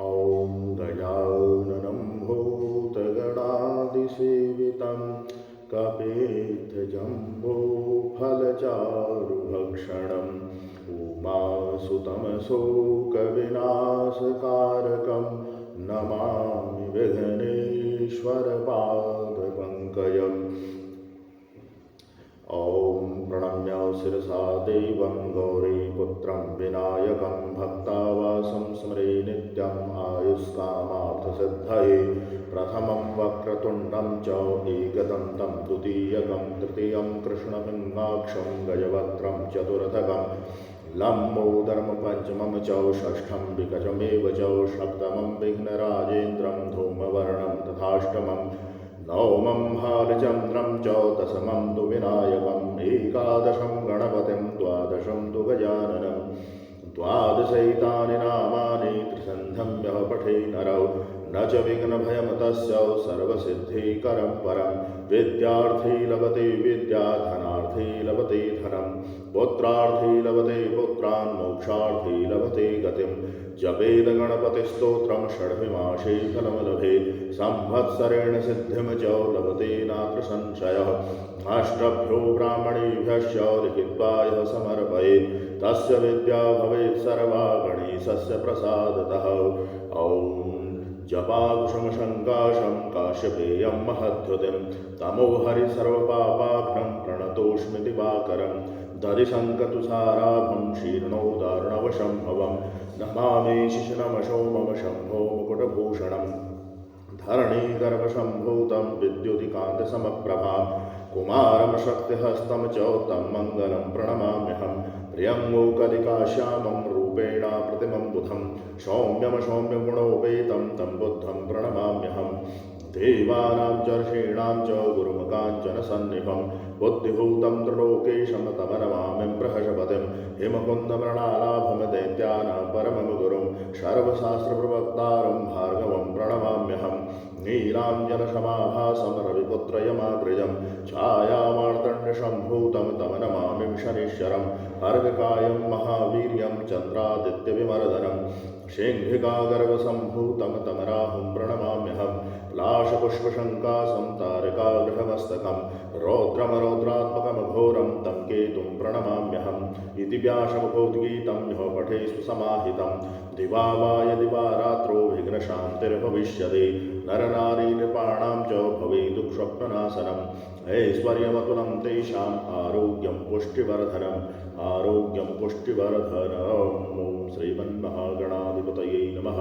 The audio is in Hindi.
ॐ गजाननं भूतगणादिसेवितं कपित्थजम्बोफलचारुभक्षणम् उमासुतं शोकविनाशकारकं नमामि विघ्नेश्वरपादपङ्कजम्। ॐ प्रणम्य शिरसा देवं गौरीपुत्रं विनायकं भक्तावासं स्मरे नित्यम् आयुष्कामार्थसिद्धये। प्रथमं वक्रतुण्डं च एकदन्तं द्वितीयकं तृतीयं कृष्णपिङ्गाक्षं गजवक्त्रं चतुर्थकं लम्बोदरं पञ्चमं च षष्ठं विकचमेव च सप्तमं विघ्नराजेन्द्रं धूमवर्णं तथाष्टमं नवमं भालचन्द्रं च दशमं तु विनायकम् एकादशं गणपतिं द्वादशं तु गजाननं द्वादशैतानि नामानि त्रिसन्ध्यं यः पठे नरौ न च विघ्नभयं तस्य सर्वसिद्धिकरं परं। विद्यार्थी लभते विद्या धनार्थी लभते धनं पुत्रार्थी लभते पुत्रान् मोक्षार्थी लभते गतिं। जपेद गणपतिस्तोत्रं षड्भिमाशे फलं लभेत् संवत्सरेण सिद्धिं च लभते नात्र संशयः। अष्टभ्यो ब्राह्मणेभ्यश्च लिखित्वा यः समर्पयेत् तस्य विद्या भवेत् सर्वा गणेशस्य प्रसादतः। ॐ जपाकुसुमसङ्काशं काश्यपेयं महद्युतिं तमो हरिसर्वपापाघ्नं प्रणतोऽस्मि दिवाकरं दधिशङ्कतुषाराभं शीर्णोदार्णवशम्भवं नमामि शिशुनमशोमं शम्भो मुकुटभूषणं धरणीगर्भसम्भूतं विद्युतिकान्तसमप्रभां कुमारं शक्तिहस्तं च तं मङ्गलं प्रणमाम्यहं। प्रियङ्गोकलिकाश्यामं रूपेण प्रतिमं बुधं सौम्यं सौम्यगुणोपेतं तं बुद्धं प्रणमाम्यहं। देवानां च ऋषीणां च गुरुमुखाञ्चनसन्निभं बुद्धिभूतं त्रिलोकेशं तमनमामि बृहस्पतिं हिमकुन्दमृणालाभं दैत्यानां परमं गुरुं सर्वशास्त्रप्रवक्तारं भार्गवं प्रणमाम्यहं। नीलाञ्जनसमाभासं रविपुत्रयमाग्रजं छायामार्तण्डसम्भूतं तं नमामि शनीश्वरं। अर्घकायं महावीर्यं चन्द्रादित्यविमर्दनं सिंहिकागर्भसम्भूतं तं राहुं प्रणमाम्यहं। लाशपुष्पशङ्कासं तारकागृहमस्तकं रौद्रं रौद्रात्मकं घोरं तं केतुं प्रणमाम्यहम्। इति व्यासमुखोद्गीतं यः पठेत् सुसमाहितं दिवा वा यदि वा रात्रौ विघ्नशान्तिर्भविष्यति। नरनारी नृपाणां च भवेत् दुःस्वप्ननाशनम् ऐश्वर्यमतुलं तेषाम् आरोग्यं पुष्टिवर्धनम् ॐ श्रीमन्महागणाधिपतये नमः।